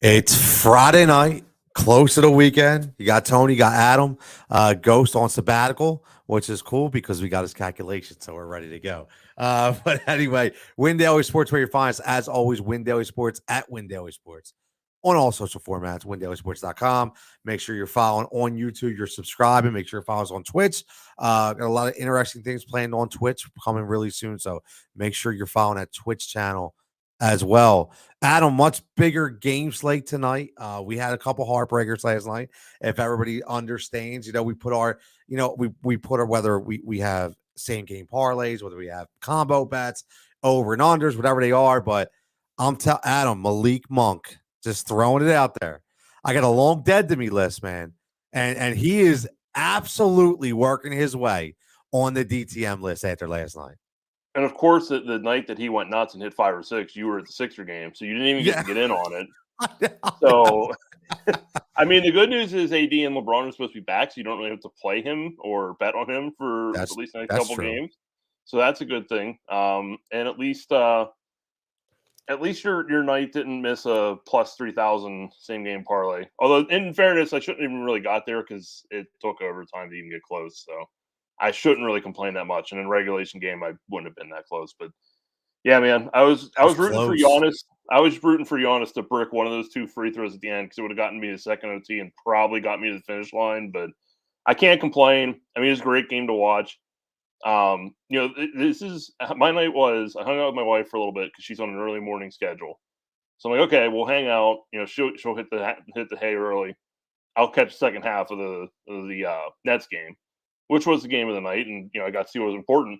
It's Friday night, close to the weekend. You got Tony, you got Adam, Ghost on sabbatical, which is cool because we got his calculation, so we're ready to go. But anyway, Win Daily Sports, where you find us, as always, Win Daily Sports at Win Daily Sports on all social formats, windailysports.com. Make sure you're following on YouTube, you're subscribing, make sure you follow us on Twitch. Got a lot of interesting things planned on Twitch coming really soon, so make sure you're following that Twitch channel as well. Adam, much bigger game slate tonight. We had a couple heartbreakers last night. If everybody understands, we put our, we put our, whether we have same game parlays, whether we have combo bets, over and unders, whatever they are. But I'm telling Adam, Malik Monk, just throwing it out there. I got a long dead to me list, man. And he is absolutely working his way on the DTM list after last night. And of course, the night that he went nuts and hit 5 or 6, you were at the Sixer game, so you didn't even get to get in on it. So, I mean, the good news is AD and LeBron are supposed to be back, so you don't really have to play him or bet on him for at least the next couple games. So that's a good thing. And at least your night didn't miss a plus 3,000 same game parlay. Although, in fairness, I shouldn't even really got there because it took overtime to even get close. So I shouldn't really complain that much. And in regulation game, I wouldn't have been that close. But yeah, man, I was rooting for Giannis. I was rooting for Giannis to brick one of those 2 free throws at the end because it would have gotten me the second OT and probably got me to the finish line. But I can't complain. I mean, it's a great game to watch. This is my night. I hung out with my wife for a little bit because she's on an early morning schedule. So I'm like, okay, we'll hang out. She'll hit the hay early. I'll catch the second half of the Nets game, which was the game of the night, and I got to see what was important.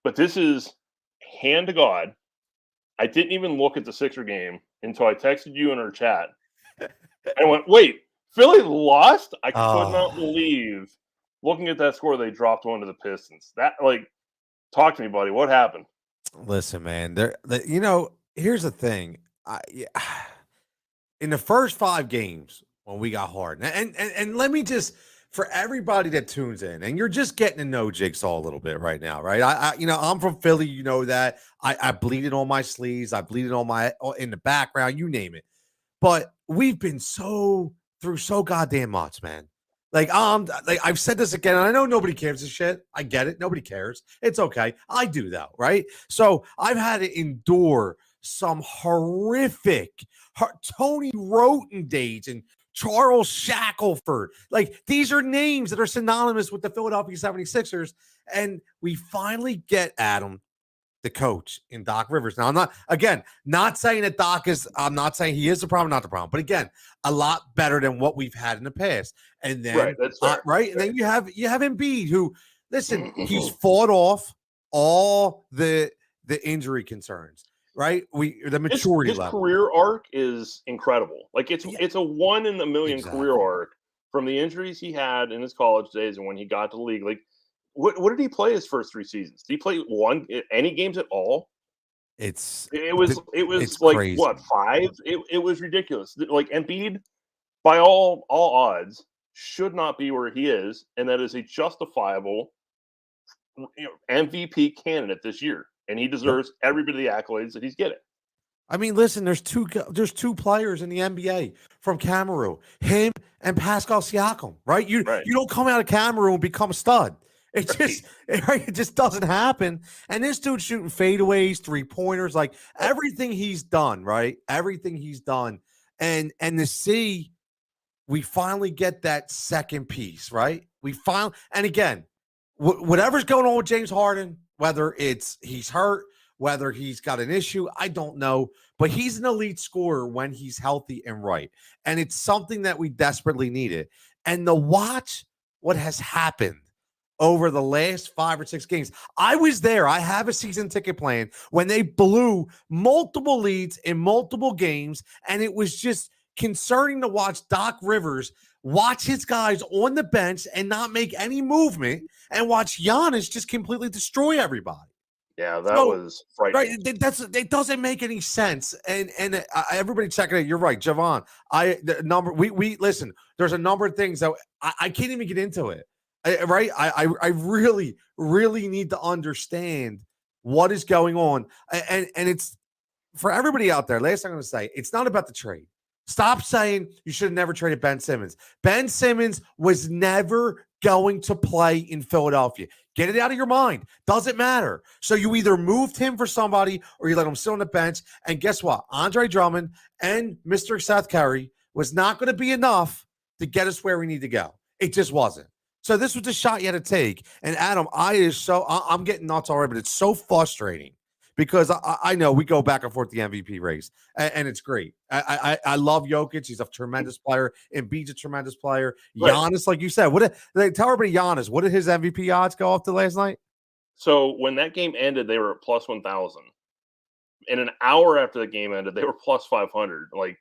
But this is, hand to God, I didn't even look at the Sixer game until I texted you in our chat. I went, wait, Philly lost? I could not believe, looking at that score, they dropped one to the Pistons. Talk to me, buddy. What happened? Listen, man, here's the thing. In the first 5 games when we got hard, and let me just, for everybody that tunes in, and you're just getting to know Jigsaw a little bit right now, right? I'm from Philly, that. I bleed it on my sleeves, I bleed it in the background, you name it. But we've been through so goddamn much, man. I've said this again, and I know nobody cares a shit. I get it. Nobody cares. It's okay. I do though, right? So I've had to endure some horrific Tony Roten dates and Charles Shackelford. These are names that are synonymous with the Philadelphia 76ers. And we finally get Adam, the coach, in Doc Rivers. Now, I'm not saying that I'm not saying he is the problem, not the problem. But again, a lot better than what we've had in the past. And then, right, that's fair. Right. And then you have Embiid, who, listen, he's fought off all the injury concerns. Right, the maturity his level. Career arc is incredible. It's a 1 in a million career arc from the injuries he had in his college days and when he got to the league. What did he play his first 3 seasons? Did he play any games at all? It was crazy. What, 5? It was ridiculous. Embiid, by all odds, should not be where he is, and that is a justifiable MVP candidate this year. And he deserves every bit of the accolades that he's getting. I mean, listen, there's two players in the NBA from Cameroon, him and Pascal Siakam, right? You don't come out of Cameroon and become a stud. It just doesn't happen. And this dude's shooting fadeaways, 3-pointers, everything he's done, right? Everything he's done. And to see, we finally get that second piece, right? And again, whatever's going on with James Harden, whether he's hurt, whether he's got an issue, I don't know. But he's an elite scorer when he's healthy and right. And it's something that we desperately needed. And to watch what has happened over the last 5 or 6 games. I was there. I have a season ticket plan when they blew multiple leads in multiple games. And it was just concerning to watch Doc Rivers watch his guys on the bench and not make any movement, and watch Giannis just completely destroy everybody. Yeah, that was frightening. Right, it doesn't make any sense. And everybody checking it. You're right, JoVal. We listen. There's a number of things that I can't even get into it. I really, really need to understand what is going on. And it's for everybody out there. Last thing I'm going to say, it's not about the trade. Stop saying you should have never traded Ben Simmons. Ben Simmons was never going to play in Philadelphia. Get it out of your mind. Doesn't matter. So you either moved him for somebody or you let him sit on the bench. And guess what? Andre Drummond and Mr. Seth Curry was not going to be enough to get us where we need to go. It just wasn't. So this was the shot you had to take. And Adam, I'm getting nuts already, but it's so frustrating because I know we go back and forth the MVP race, and it's great. I love Jokic. He's a tremendous player. Embiid's a tremendous player. Right. Giannis, like you said, tell everybody Giannis, what did his MVP odds go off to last night? So when that game ended, they were at plus 1,000. And an hour after the game ended, they were plus 500. Like,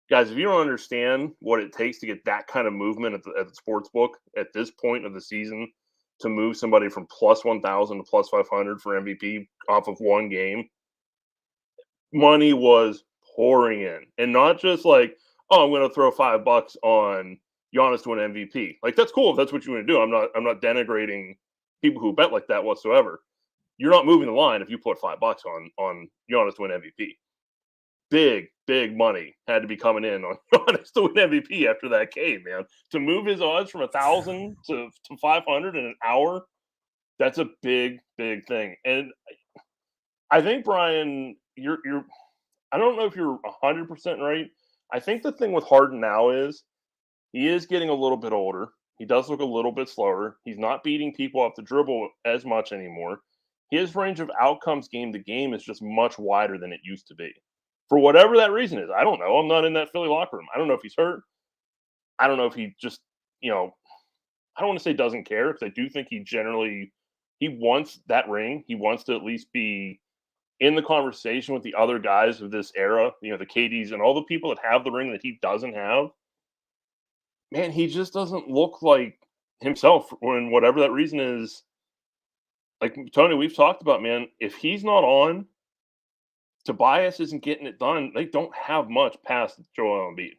guys, if you don't understand what it takes to get that kind of movement at the sports book at this point of the season, to move somebody from plus 1,000 to plus 500 for MVP off of one game, money was pouring in. And not just like, oh, I'm going to throw $5 on Giannis to win MVP. Like, that's cool if that's what you want to do. I'm not denigrating people who bet like that whatsoever. You're not moving the line if you put $5 on Giannis to win MVP. Big money had to be coming in on Giannis to win MVP after that game, man. To move his odds from 1,000 to 500 in an hour, that's a big thing. And I think, Brian, you're I don't know if you're 100% right. I think the thing with Harden now is he is getting a little bit older. He does look a little bit slower. He's not beating people off the dribble as much anymore. His range of outcomes game to game is just much wider than it used to be. For whatever that reason is. I don't know. I'm not in that Philly locker room. I don't know if he's hurt. I don't know if he just, I don't want to say doesn't care, because I do think he wants that ring. He wants to at least be in the conversation with the other guys of this era, the KDs and all the people that have the ring that he doesn't have. Man, he just doesn't look like himself when whatever that reason is. Like, Tony, we've talked about, man, if he's not on, Tobias isn't getting it done. They don't have much past Joel Embiid.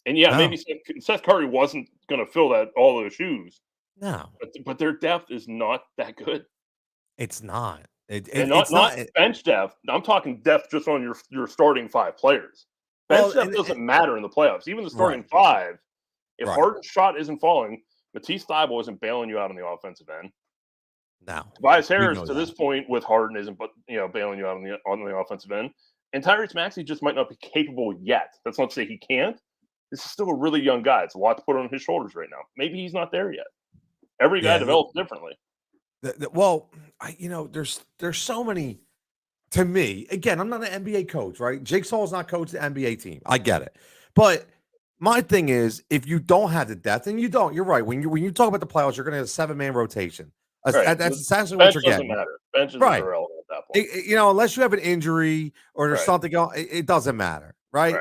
And yeah, maybe Seth Curry wasn't going to fill all those shoes. No. But their depth is not that good. It's not. It's not bench depth. I'm talking depth just on your starting 5 players. Bench depth doesn't matter in the playoffs. Even the starting 5, if Harden's shot isn't falling, Matisse Thybulle isn't bailing you out on the offensive end. No. Tobias Harris, to this point, with Harden, isn't bailing you out on the offensive end. And Tyrese Maxey just might not be capable yet. That's not to say he can't. This is still a really young guy. It's a lot to put on his shoulders right now. Maybe he's not there yet. Every guy develops differently. There's so many. To me, again, I'm not an NBA coach, right? Jigsaw is not coaching the NBA team. I get it, but my thing is, if you don't have the depth, and you don't, you're right. When you talk about the playoffs, you're going to have a 7-man rotation. Right. That's essentially what you're getting. Bench doesn't matter. Bench is irrelevant at that point. Unless you have an injury or there's something else, it doesn't matter, right?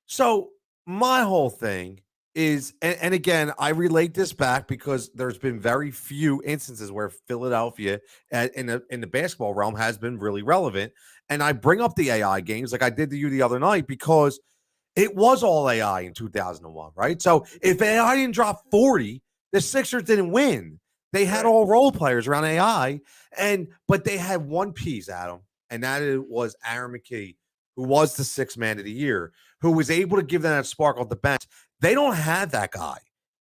So my whole thing is, and again, I relate this back because there's been very few instances where Philadelphia in the basketball realm has been really relevant. And I bring up the AI games like I did to you the other night because it was all AI in 2001, right? So if AI didn't drop 40, the Sixers didn't win. They had all role players around AI, but they had one piece, Adam, and that was Aaron McKee, who was the 6th man of the year, who was able to give them that spark off the bench. They don't have that guy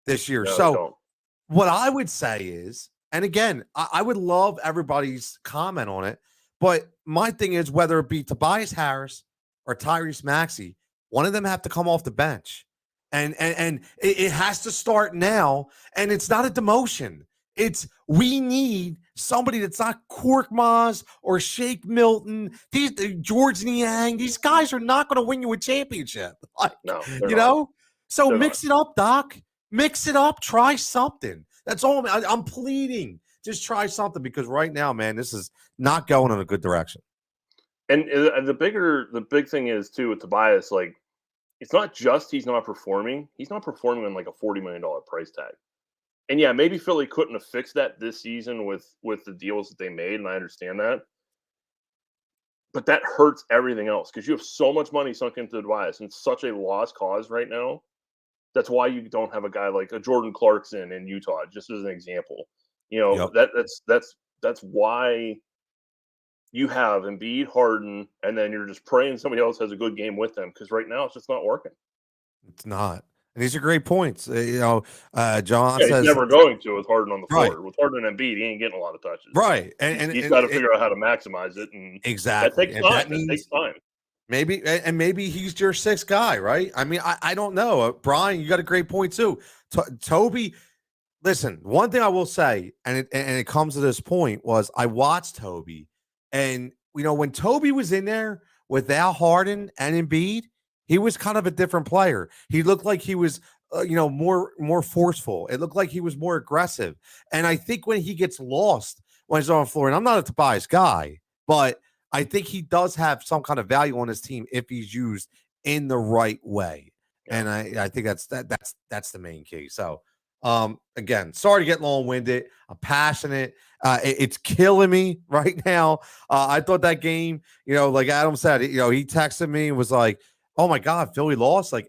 this year. No, so what I would say is, and again, I would love everybody's comment on it, but my thing is whether it be Tobias Harris or Tyrese Maxey, one of them have to come off the bench. And it has to start now, and it's not a demotion. We need somebody that's not Korkmaz or Shake Milton. These George Niang, these guys are not going to win you a championship. So mix it up, Doc. Mix it up. Try something. That's all. I'm pleading. Just try something because right now, man, this is not going in a good direction. And the big thing is too with Tobias, like it's not just he's not performing. He's not performing on like a $40 million price tag. And yeah, maybe Philly couldn't have fixed that this season with the deals that they made, and I understand that. But that hurts everything else because you have so much money sunk into Tobias and such a lost cause right now. That's why you don't have a guy like a Jordan Clarkson in Utah, just as an example. That's why you have Embiid, Harden, and then you're just praying somebody else has a good game with them because right now it's just not working. It's not. And these are great points. John Yeah, he's says never going to with Harden on the right. floor. With Harden and Embiid, he ain't getting a lot of touches. Right. He's got to figure out how to maximize it, and that exactly. takes And time. that means That takes time. maybe he's your sixth guy, right? I mean, I don't know. Brian, you got a great point too. Toby, listen, one thing I will say, and it comes to this point, was I watched Toby, and when Toby was in there without Harden and Embiid, he was kind of a different player. He looked like he was more forceful. It looked like he was more aggressive. And I think when he gets lost when he's on the floor, and I'm not a Tobias guy, but I think he does have some kind of value on his team if he's used in the right way. Yeah. And I think that's the main key. So again, sorry to get long-winded. I'm passionate. It's killing me right now. I thought that game, like Adam said, he texted me and was like, "Oh my God, Philly lost!" Like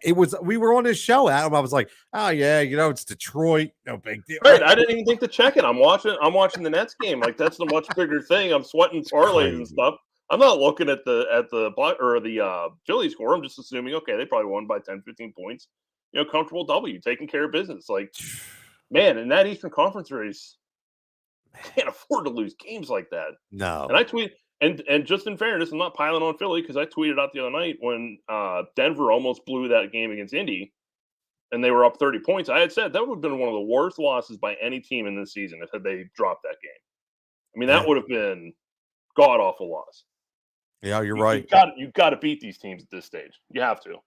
it was. We were on this show, Adam. I was like, "Oh yeah, it's Detroit, no big deal." Right. I didn't even think to check it. I'm watching the Nets game. Like that's the much bigger thing. I'm sweating parlays and stuff. I'm not looking at the Philly score. I'm just assuming, okay, they probably won by 10, 15 points. Comfortable W, taking care of business. Like, man, in that Eastern Conference race, can't afford to lose games like that. No. And I tweet. And just in fairness, I'm not piling on Philly because I tweeted out the other night when Denver almost blew that game against Indy and they were up 30 points. I had said that would have been one of the worst losses by any team in this season if they dropped that game. I mean, that would have been god-awful loss. Yeah, you're right. You've got to beat these teams at this stage. You have to.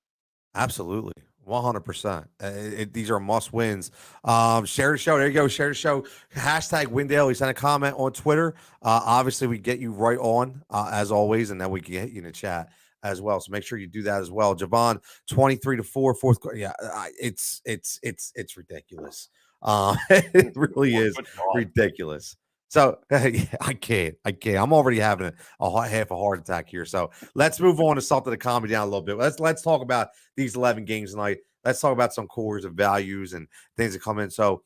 Absolutely. 100%. These are must wins. Share the show. There you go. Share the show. Hashtag Windale. He sent a comment on Twitter. Obviously, we get you right on as always, and then we can get you in the chat as well. So make sure you do that as well. JoVal, 23-4, fourth quarter. Yeah, it's ridiculous. It really is ridiculous. So yeah, I can't. I'm already having half a heart attack here. So let's move on to something to calm me down a little bit. Let's talk about these 11 games tonight. Let's talk about some cores and values and things that come in. So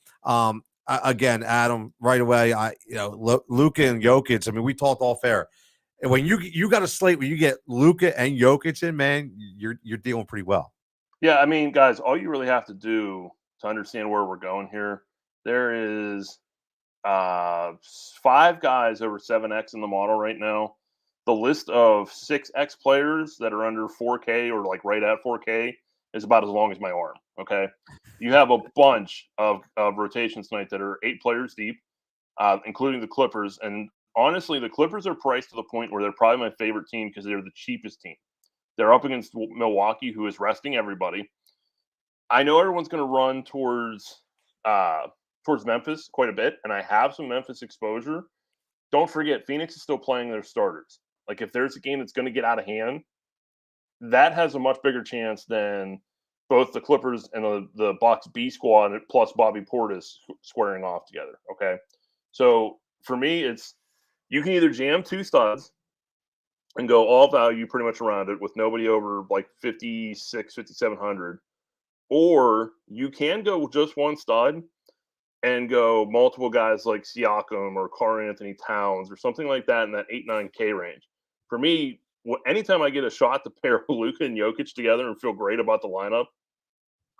again, Adam, right away, Luka and Jokic. I mean, we talked all fair. And when you got a slate where you get Luka and Jokic in, man, you're dealing pretty well. Yeah, I mean, guys, all you really have to do to understand where we're going here, there is 5 guys over 7x in the model right now. The list of 6x players that are under 4K or like right at 4K is about as long as my arm. Okay, you have a bunch of rotations tonight that are 8 players deep, including the Clippers. And honestly, the Clippers are priced to the point where they're probably my favorite team because they're the cheapest team. They're up against Milwaukee, who is resting everybody. I know everyone's going to run towards Memphis quite a bit, and I have some Memphis exposure. Don't forget, Phoenix is still playing their starters. Like, if there's a game that's going to get out of hand, that has a much bigger chance than both the Clippers and the Bucks B squad plus Bobby Portis squaring off together, okay? So, for me, it's you can either jam 2 studs and go all value pretty much around it with nobody over, like, 5,600, 5,700, or you can go with just 1 stud and go multiple guys like Siakam or Karl-Anthony Towns or something like that in that 8-9K range. For me, anytime I get a shot to pair Luka and Jokic together and feel great about the lineup,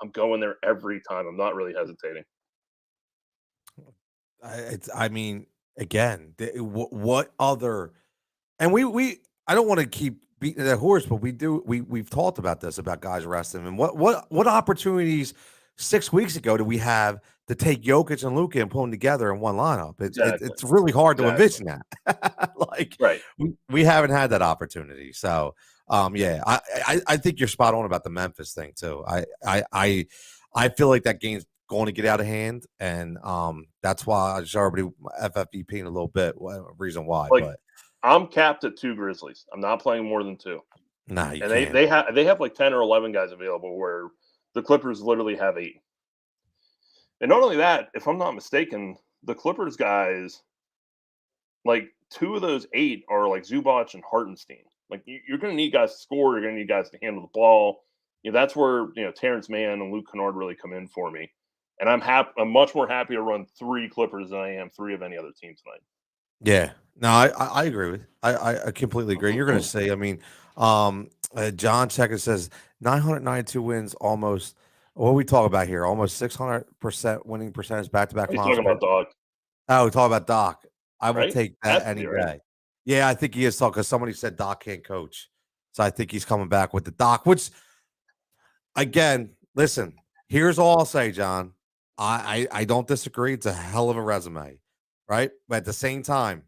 I'm going there every time. I'm not really hesitating. I mean, again, what other? And I don't want to keep beating that horse, but we've talked about this about guys resting and what opportunities 6 weeks ago do we have to take Jokic and Luka and put them together in one lineup? It's really hard to envision that. Like, right. We haven't had that opportunity. So, yeah, I think you're spot on about the Memphis thing too. I feel like that game's going to get out of hand, and that's why I just already FFVP in a little bit. Reason why, but I'm capped at 2 Grizzlies. I'm not playing more than 2. Nah, you and can't. They have like 10 or 11 guys available where the Clippers literally have 8. And not only that, if I'm not mistaken, the Clippers guys, like 2 of those 8 are like Zubac and Hartenstein. Like you're going to need guys to score. You're going to need guys to handle the ball. That's where Terrence Mann and Luke Kennard really come in for me. And I'm much more happy to run 3 Clippers than I am 3 of any other team tonight. Yeah, no, I agree with. I completely agree. You're going to say, I mean, John Checker says 992 wins, almost. What we talk about here? Almost 600% winning percentage back-to-back He's finals. talking about Dog. Oh, we talk about Doc. I will Right? take that Has to any be, right? day. Yeah, I think he is talking because somebody said Doc can't coach. So I think he's coming back with the Doc, which, again, listen, here's all I'll say, John. I don't disagree. It's a hell of a resume, right? But at the same time,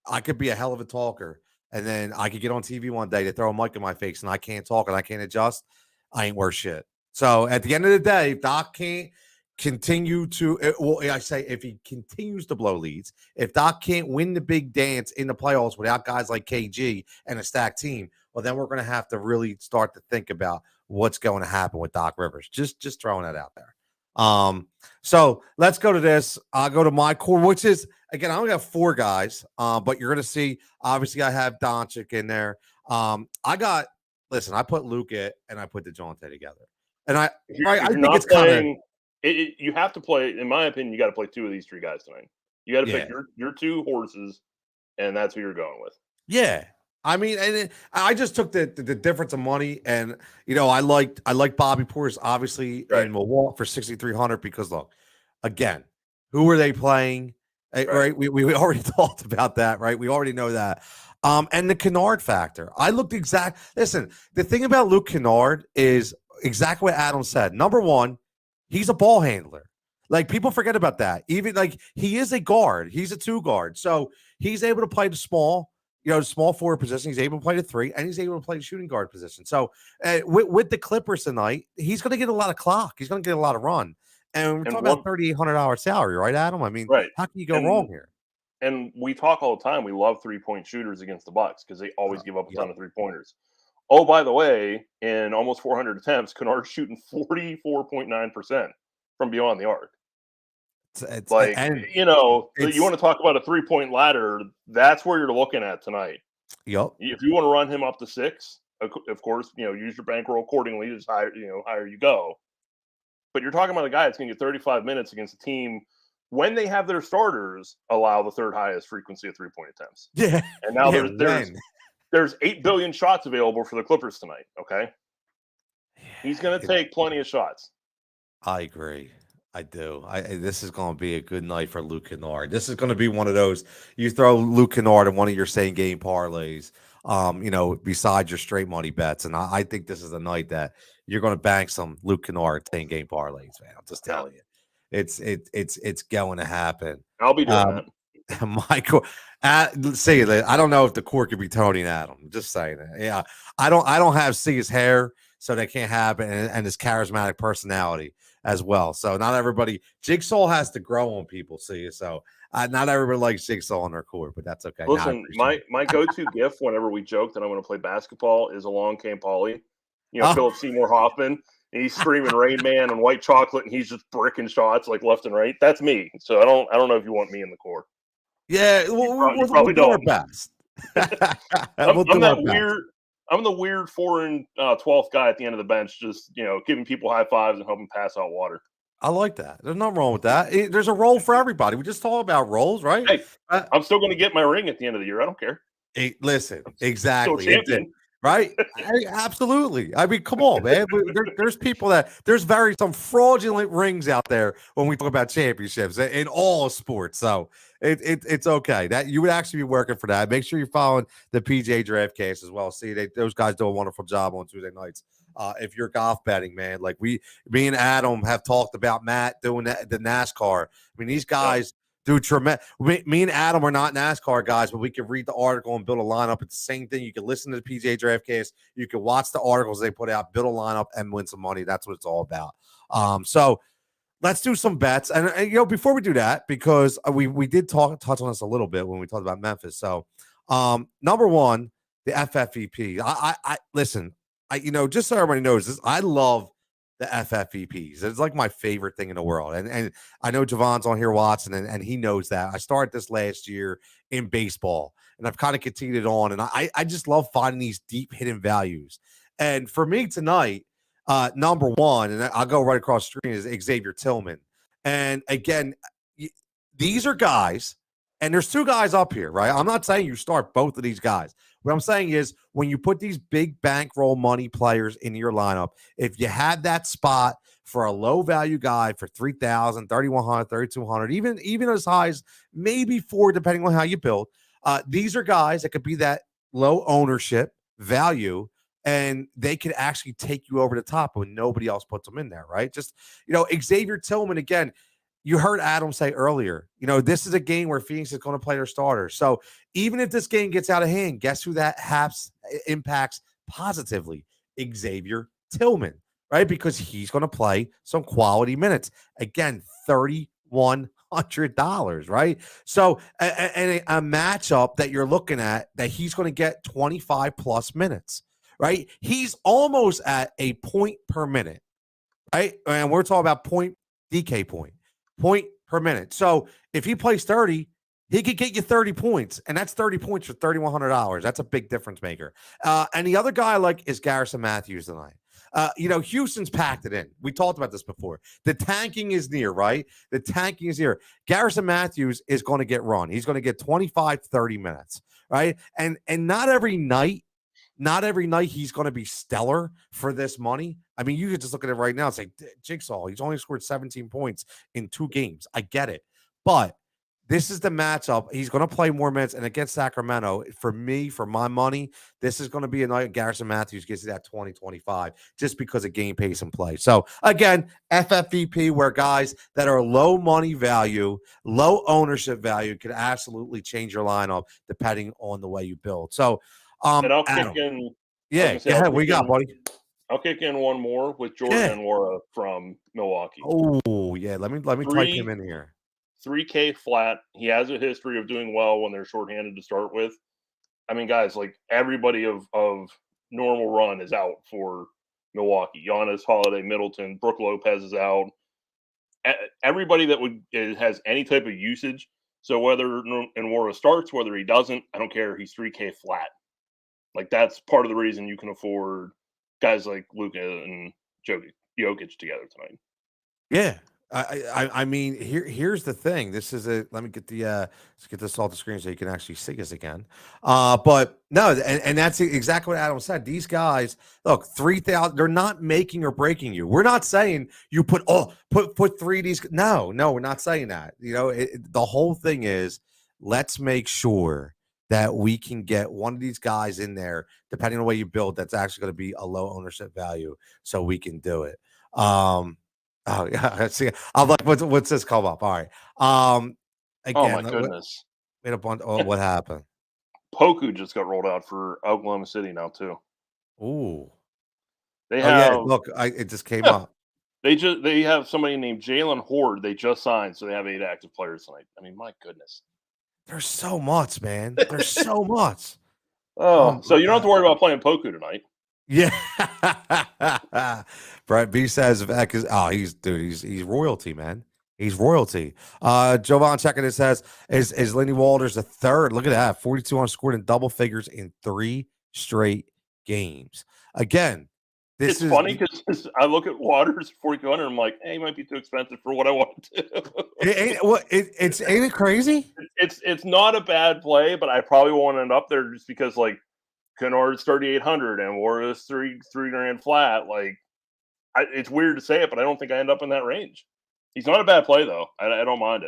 I could be a hell of a talker, and then I could get on TV one day to throw a mic in my face, and I can't talk and I can't adjust. I ain't worth shit. So at the end of the day, if Doc can't continue to, well, I say if he continues to blow leads, if Doc can't win the big dance in the playoffs without guys like KG and a stacked team, well, then we're going to have to really start to think about what's going to happen with Doc Rivers. Just throwing that out there. So let's go to this. I'll go to my core, which is, again, I only have 4 guys, but you're going to see, obviously, I have Donic in there. I put Luka and I put DeJounte together. And I think it's kind of, you have to play, in my opinion, you got to play 2 of these 3 guys tonight. You got to pick your 2 horses, and that's who you're going with. Yeah. I mean, and I just took the difference of money, and I like Bobby Portis obviously in Milwaukee for 6,300 because look, again, who are they playing? Right? We already talked about that, right? We already know that. And the Kennard factor. Listen, the thing about Luke Kennard is exactly what Adam said. Number one, he's a ball handler. Like, people forget about that. Even like he is a guard, he's a 2 guard, so he's able to play the small forward position. He's able to play the 3, and he's able to play the shooting guard position. So with the Clippers tonight, he's going to get a lot of clock. He's going to get a lot of run. And we're talking about $3,800 salary, right, Adam? I mean, how can you go wrong here? And we talk all the time. We love 3-point shooters against the Bucks because they always give up a ton of 3-pointers. Oh, by the way, in almost 400 attempts, Kennard's shooting 44.9% from beyond the arc. It's you want to talk about a 3-point ladder, that's where you're looking at tonight. Yep. If you want to run him up to 6, of course, use your bankroll accordingly as higher you go. But you're talking about a guy that's going to get 35 minutes against a team when they have their starters allow the 3rd highest frequency of 3-point attempts. Yeah. And now there's 8 billion shots available for the Clippers tonight. Okay. He's going to take plenty of shots. I agree. I do. This is going to be a good night for Luke Kennard. This is going to be one of those, you throw Luke Kennard in one of your same game parlays, besides your straight money bets. And I think this is a night that you're going to bank some Luke Kennard 10 game parlays, man. I'm just telling you, it's going to happen. I'll be doing that. Michael, I don't know if the court could be Tony and Adam. I'm just saying that. Yeah, I don't have his hair, so that can't happen, and his charismatic personality as well. So not everybody, Jigsaw has to grow on people, see. So not everybody likes Jigsaw on their court, but that's okay. Listen, my go-to gift whenever we joke that I'm going to play basketball is Along Came Paulie. Philip Seymour Hoffman, and he's screaming Rain Man and white chocolate, and he's just bricking shots like left and right. That's me. So I don't know if you want me in the court. Yeah, we'll do our best. I'm the weird 4 and 12th guy at the end of the bench, just giving people high fives and helping pass out water. I like that. There's nothing wrong with that. There's a role for everybody. We just talk about roles, right? Hey, I'm still going to get my ring at the end of the year. I don't care. Listen, exactly. Right? Absolutely. I mean, come on, man. There's people there's some fraudulent rings out there when we talk about championships in all sports. So it's okay. That you would actually be working for that. Make sure you're following the PJ Draftkings as well. See, those guys do a wonderful job on Tuesday nights. If you're golf betting, man, like me and Adam have talked about Matt doing the NASCAR. I mean, these guys do tremendous. Me and Adam are not NASCAR guys, but we can read the article and build a lineup. It's the same thing. You can listen to the PJ Draftkings. You can watch the articles they put out, build a lineup, and win some money. That's what it's all about. So let's do some bets. And before we do that, because we did touch on this a little bit when we talked about Memphis. So number one, the FFVP. I listen. Just so everybody knows this, I love the FFVPs. It's like my favorite thing in the world. And I know Javon's on here watching, and he knows that. I started this last year in baseball, and I've kind of continued it on. And I just love finding these deep hidden values. And for me tonight, number one, and I'll go right across the screen, is Xavier Tillman. And again, these are guys And there's two guys up here, right? I'm not saying you start both of these guys. What I'm saying is when you put these big bankroll money players in your lineup, if you had that spot for a low value guy for 3,000, 3,100, 3,200, even as high as maybe 4, depending on how you build, these are guys that could be that low ownership value, and they could actually take you over the top when nobody else puts them in there, right? Just, Xavier Tillman, again, you heard Adam say earlier, this is a game where Phoenix is going to play their starters. So even if this game gets out of hand, guess who that impacts positively? Xavier Tillman, right? Because he's going to play some quality minutes. Again, $3,100, right? So a matchup that you're looking at that he's going to get 25 plus minutes, right? He's almost at a point per minute, right? And we're talking about point per minute. So if he plays 30, he could get you 30 points, and that's 30 points for $3,100. That's a big difference maker. And the other guy I like is Garrison Matthews tonight. Houston's packed it in. We talked about this before. The tanking is near, right? The tanking is near. Garrison Matthews is going to get run. He's going to get 25, 30 minutes, right? And not every night he's going to be stellar for this money. I mean, you could just look at it right now and say, Jigsaw, he's only scored 17 points in 2 games. I get it. But this is the matchup. He's going to play more minutes. And against Sacramento, for me, for my money, this is going to be a night Garrison Matthews gets you that 20, 25 just because of game pace and play. So, again, FFVP, where guys that are low money value, low ownership value could absolutely change your lineup depending on the way you build. So, and I'll Adam, kick in. Yeah, go ahead. What you got, buddy? I'll kick in one more with Jordan Nwora from Milwaukee. Oh, yeah. Let me type him in here. 3K flat. He has a history of doing well when they're shorthanded to start with. I mean, guys, like everybody of normal run is out for Milwaukee. Giannis, Holiday, Middleton, Brook Lopez is out. Everybody that has any type of usage. So whether Nwora starts, whether he doesn't, I don't care. He's 3K flat. Like that's part of the reason you can afford guys like Luka and Jokic together tonight. Yeah. I mean, here's the thing. This is let me get let's get this off the screen so you can actually see us again. But no, and that's exactly what Adam said. These guys, look, 3,000, they're not making or breaking you. We're not saying you put 3 of these. No, we're not saying that. The whole thing is let's make sure that we can get one of these guys in there, depending on the way you build, that's actually going to be a low ownership value, so we can do it. Oh yeah, see, I'm like, what's this come up? All right. Again, oh my goodness, wait a bunch. Oh, what happened? Poku just got rolled out for Oklahoma City now too. Ooh, they have. Yeah, look, it just came up. They have somebody named Jalen Horde. They just signed, so they have 8 active players tonight. I mean, my goodness. There's so much, man. There's so much. So you don't have to worry about playing Poku tonight. Yeah. Brett B says, he's royalty, man. He's royalty. JoVal checking it says, is Lenny Walters the third? Look at that. 42 scored in double figures in 3 straight games. Again, it's funny because I look at Waters 4,200 and I'm like, hey, he might be too expensive for what I want to do. Ain't it crazy? It's not a bad play, but I probably won't end up there just because like Kennard's 3,800 and Warriors three grand flat. Like it's weird to say it, but I don't think I end up in that range. He's not a bad play though. I don't mind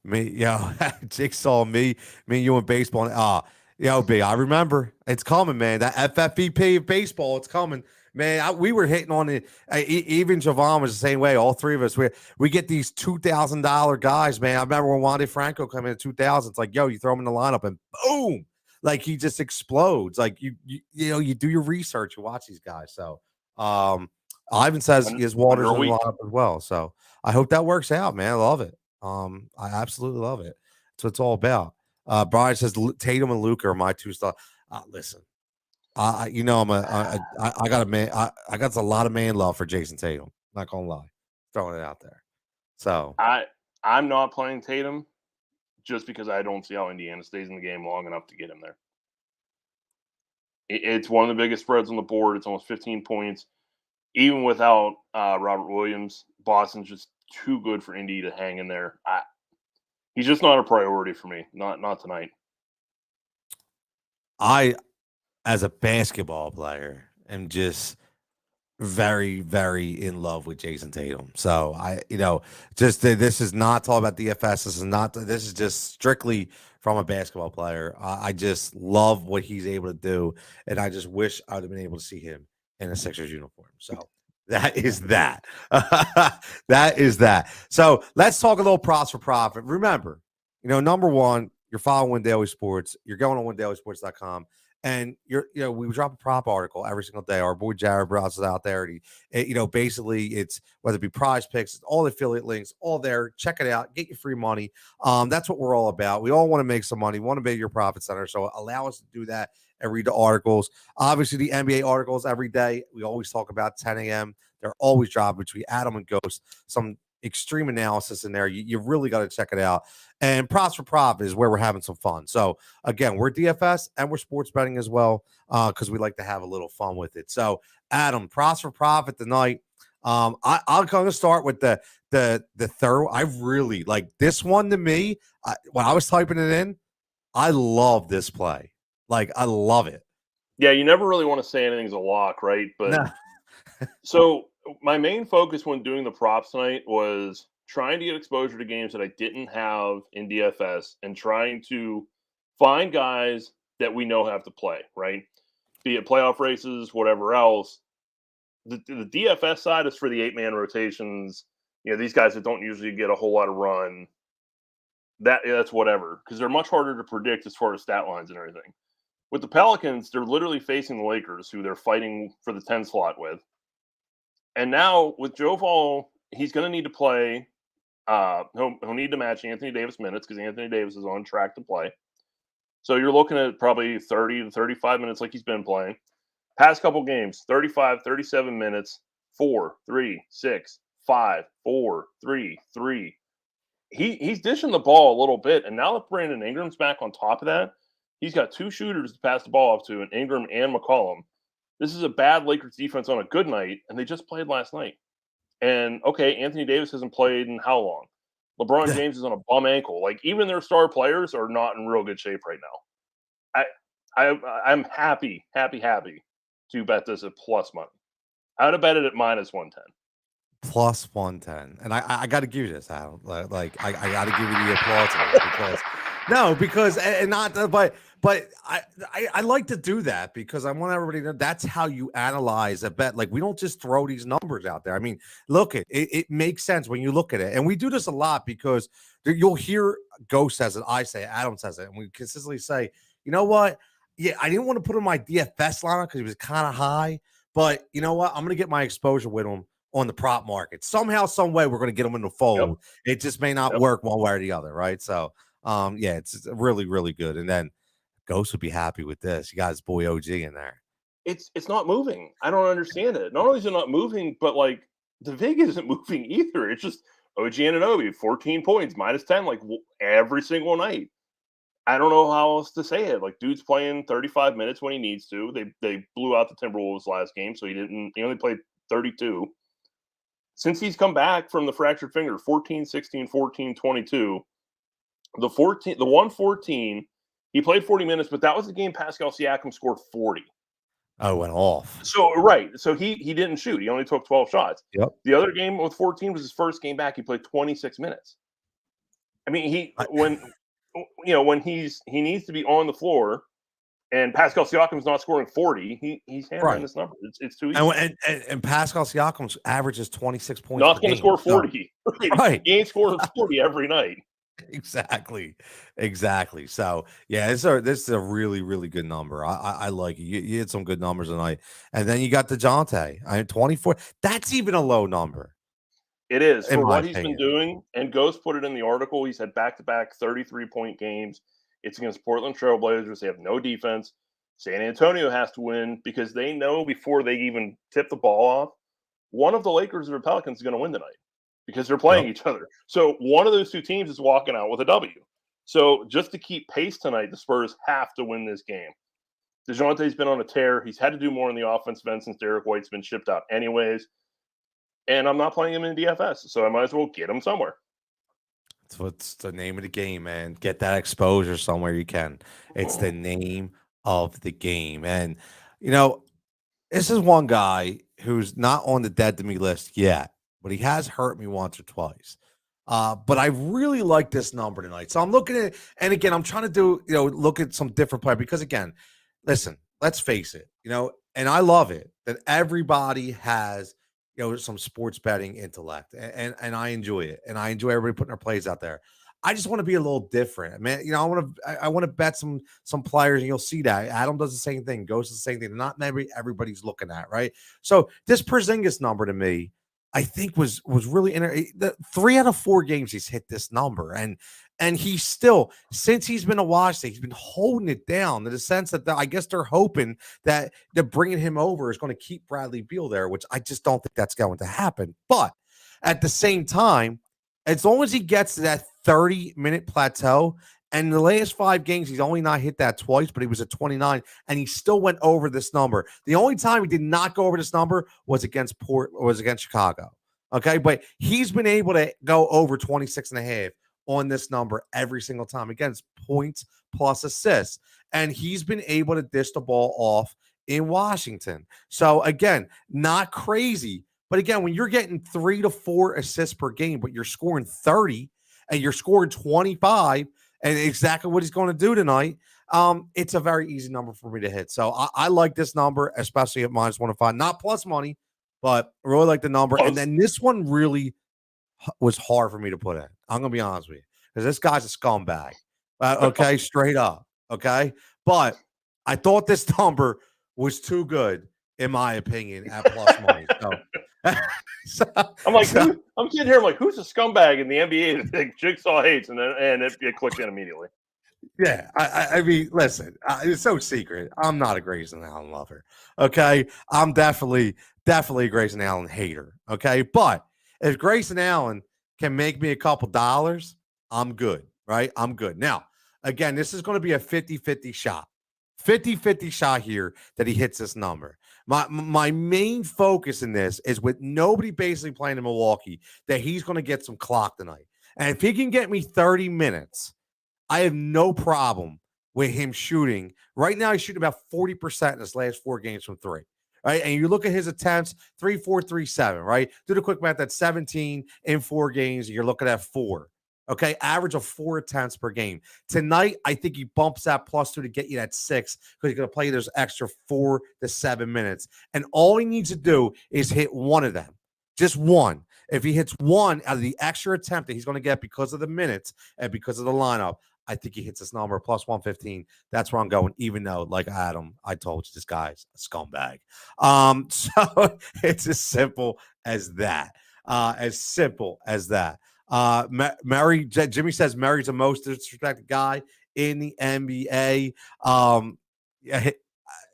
it. Jigsaw, me, you in baseball. B, I remember. It's coming, man. That FFVP of baseball, it's coming. Man, we were hitting on it. Even JoVal was the same way. All 3 of us, we get these $2,000 guys, man. I remember when Wander Franco came in at 2,000. It's like, yo, you throw him in the lineup and boom, like he just explodes. Like you do your research, you watch these guys. So, Ivan says he has Waters in the lineup as well. So I hope that works out, man. I love it. I absolutely love it. That's what it's all about. Brian says Tatum and Luka are my 2 stars. Listen, I got a lot of man love for Jason Tatum. Not gonna lie, throwing it out there. So I'm not playing Tatum just because I don't see how Indiana stays in the game long enough to get him there. It's one of the biggest spreads on the board. It's almost 15 points. Even without Robert Williams, Boston's just too good for Indy to hang in there. He's just not a priority for me. Not tonight. I, as a basketball player, am just very, very in love with Jason Tatum. So this is not all about DFS. This is just strictly from a basketball player. I just love what he's able to do, and I just wish I'd have been able to see him in a Sixers uniform. So that is that. That is that. So let's talk a little props for profit. Remember, number one, you're following Win Daily Sports. You're going on windailysports.com. And we drop a prop article every single day. Our boy Jared Browse is out there. And basically it's whether it be prize picks, all the affiliate links, all there. Check it out. Get your free money. That's what we're all about. We all want to make some money, want to be your profit center. So allow us to do that and read the articles. Obviously, the NBA articles every day. We always talk about 10 a.m. They're always dropping between Adam and Ghost. Some extreme analysis in there. You really got to check it out. And props for profit is where we're having some fun. So again, we're DFS and we're sports betting as well, because we like to have a little fun with it. So Adam, props for profit tonight. I'm going to start with the third. I really like this one. To me, when I was typing it in, I love this play. Like, I love it. Yeah, you never really want to say anything's a lock, right? But nah. So my main focus when doing the props tonight was trying to get exposure to games that I didn't have in DFS and trying to find guys that we know have to play, right? Be it playoff races, whatever else. The DFS side is for the 8-man rotations. These guys that don't usually get a whole lot of run. That's whatever, because they're much harder to predict as far as stat lines and everything. With the Pelicans, they're literally facing the Lakers, who they're fighting for the 10 slot with. And now with JoVal, he's going to need to play. He'll need to match Anthony Davis minutes because Anthony Davis is on track to play. So you're looking at probably 30 to 35 minutes like he's been playing. Past couple games, 35, 37 minutes, 4, 3, 6, 5, 4, 3, 3. He's dishing the ball a little bit. And now that Brandon Ingram's back on top of that, he's got 2 shooters to pass the ball off to, and Ingram and McCollum. This is a bad Lakers defense on a good night, and they just played last night. And, okay, Anthony Davis hasn't played in how long? LeBron James is on a bum ankle. Like, even their star players are not in real good shape right now. I'm happy to bet this at plus money. I would have bet it at minus 110. Plus 110. And I got to give you this, Adam. Like I got to give you the applause because I like to do that because I want everybody to know that's how you analyze a bet. Like, we don't just throw these numbers out there. I mean, look, it makes sense when you look at it. And we do this a lot because you'll hear Ghost says it, I say it, Adam says it, and we consistently say, you know what? Yeah, I didn't want to put him in my DFS lineup because he was kind of high. But you know what? I'm going to get my exposure with him on the prop market. Somehow, some way, we're going to get him in the fold. Yep. It just may not work one way or the other, right? So, it's really, really good. And then Ghost would be happy with this. You got his boy OG in there. It's not moving. I don't understand it. Not only is it not moving, but like the vig isn't moving either. It's just OG Anunoby, 14 points, minus 10, like every single night. I don't know how else to say it. Like, dude's playing 35 minutes when he needs to. They blew out the Timberwolves last game, so he only played 32. Since he's come back from the fractured finger, 14, 16, 14, 22. The 114, he played 40 minutes, but that was the game Pascal Siakam scored 40. Oh, went off. So, right. So he didn't shoot. He only took 12 shots. Yep. The other game with 14 was his first game back. He played 26 minutes. I mean, when he needs to be on the floor, and Pascal Siakam's not scoring 40, he's hammering this number. It's too easy. And Pascal Siakam's average is 26 points. Not going to score 40. Right. He ain't scoring 40 every night. Exactly. So this is a really, really good number. I like it. You had some good numbers tonight, and then you got DeJounte. 24. That's even a low number. It is for what he's been doing. And Ghost put it in the article. He's had back-to-back 33-point games. It's against Portland Trailblazers. They have no defense. San Antonio has to win because they know before they even tip the ball off, one of the Lakers or Pelicans is going to win tonight because they're playing each other. So one of those two teams is walking out with a W. So just to keep pace tonight, the Spurs have to win this game. DeJounte's been on a tear. He's had to do more on the offensive end since Derek White's been shipped out anyways. And I'm not playing him in DFS, so I might as well get him somewhere. It's what's the name of the game, man. Get that exposure somewhere you can. It's the name of the game. And, you know, this is one guy who's not on the dead to me list yet, but he has hurt me once or twice. But I really like this number tonight. So I'm looking at it, and again, I'm trying to look at some different play because again, listen, let's face it, and I love it that everybody has, some sports betting intellect, and I enjoy it, and I enjoy everybody putting their plays out there. I just want to be a little different, man. I want to bet some players, and you'll see that Adam does the same thing, goes to the same thing. Not everybody's looking at, right? So this Porzingis number to me, I think was really the 3 out of 4 games he's hit this number, and he's still, since he's been a Washington, he's been holding it down in the sense that I guess they're hoping that bringing him over is going to keep Bradley Beal there, which I just don't think that's going to happen. But at the same time, as long as he gets to that 30-minute plateau, and the last 5 games, he's only not hit that twice, but he was at 29, and he still went over this number. The only time he did not go over this number was against Chicago. Okay, but he's been able to go over 26.5 on this number every single time. Again, it's points plus assists, and he's been able to dish the ball off in Washington. So again, not crazy, but again, when you're getting 3 to 4 assists per game, but you're scoring 30 and you're scoring 25, and exactly what he's going to do tonight, it's a very easy number for me to hit. So I like this number, especially at -105, not plus money, but I really like the number. And then this one really was hard for me to put in. I'm going to be honest with you, because this guy's a scumbag. Okay, straight up. Okay, but I thought this number was too good, in my opinion, at plus money. I'm sitting here. I'm like, who's a scumbag in the NBA that Jigsaw hates? And it clicked in immediately. Yeah, I mean, listen, it's so secret. I'm not a Grayson Allen lover. Okay, I'm definitely a Grayson Allen hater. Okay, but if Grayson Allen can make me a couple dollars, I'm good. Right, I'm good. Now, again, this is going to be a 50-50 shot. 50-50 shot here that he hits this number. My main focus in this is with nobody basically playing in Milwaukee, that he's going to get some clock tonight. And if he can get me 30 minutes, I have no problem with him shooting. Right now, he's shooting about 40% in his last 4 games from 3. Right. And you look at his attempts, 3, 4, 3, 7. Right. Do the quick math. That's 17 in 4 games. And you're looking at 4. Okay, average of 4 attempts per game. Tonight, I think he bumps that +2 to get you that 6 because he's going to play those extra 4 to 7 minutes. And all he needs to do is hit one of them, just one. If he hits one out of the extra attempt that he's going to get because of the minutes and because of the lineup, I think he hits this number +115. That's where I'm going, even though, like Adam, I told you, this guy's a scumbag. So it's as simple as that. As simple as that. Murray, Jimmy says Murray's the most disrespected guy in the NBA. Yeah,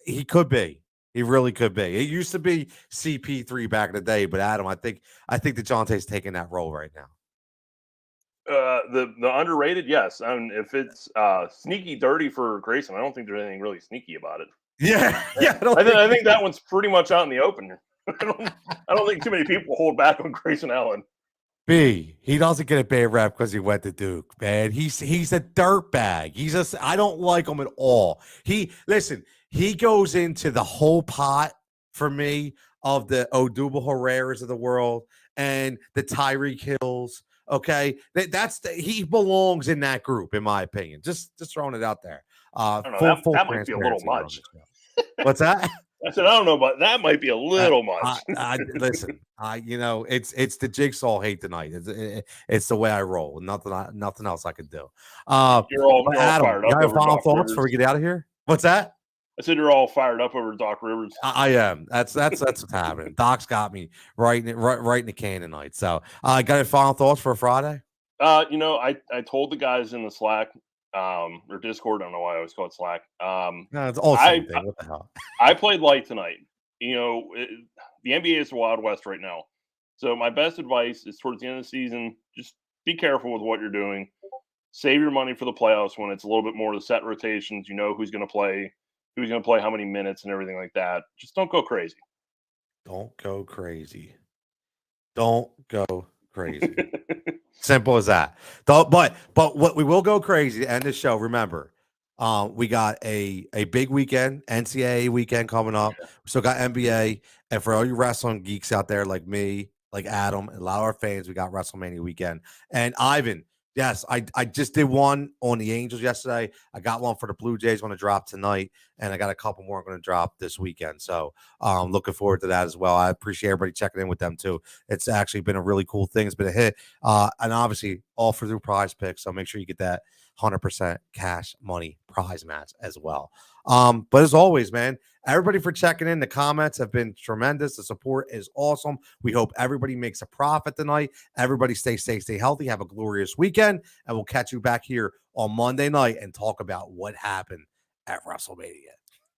he could be. He really could be. It used to be CP3 back in the day, but Adam, I think DeJounte's taking that role right now. The underrated, yes. I mean, if it's sneaky dirty for Grayson, I don't think there's anything really sneaky about it. Yeah. I think that one's pretty much out in the open. I don't think too many people hold back on Grayson Allen. He doesn't get a bad rep because he went to Duke, man. He's a dirtbag. I don't like him at all. He goes into the whole pot for me of the Odubel Herreras of the world and the Tyreek Hills. Okay, he belongs in that group, in my opinion. Just throwing it out there. That might be a little much. What's that? I said, I don't know, but that might be a little much. Listen, it's the Jigsaw hate tonight. It's the way I roll. Nothing else I could do. You're all Adam, fired up. You have final thoughts before we get out of here? What's that? I said you're all fired up over Doc Rivers. I am. That's what's happening. Doc's got me right in the can tonight. So I got any final thoughts for Friday? I told the guys in the Slack or Discord. I don't know why I always call it Slack. No, it's all the same thing. What the hell? I played light tonight. The NBA is the Wild West right now. So my best advice is towards the end of the season, just be careful with what you're doing. Save your money for the playoffs when it's a little bit more of the set rotations. You know who's going to play how many minutes and everything like that. Just don't go crazy. Don't go crazy. Don't go crazy. Simple as that. But what we will go crazy to end the show. Remember, we got a big weekend, NCAA weekend coming up. We still got NBA, and for all you wrestling geeks out there like me, like Adam, and a lot of our fans, we got WrestleMania weekend. And Ivan, yes, I just did one on the Angels yesterday. I got one for the Blue Jays going to drop tonight, and I got a couple more going to drop this weekend. So looking forward to that as well. I appreciate everybody checking in with them too. It's actually been a really cool thing. It's been a hit. And obviously all for through Prize Picks. So make sure you get that 100% cash money prize match as well. But as always, man, everybody for checking in. The comments have been tremendous. The support is awesome. We hope everybody makes a profit tonight. Everybody stay safe, stay healthy. Have a glorious weekend. And we'll catch you back here on Monday night and talk about what happened at WrestleMania.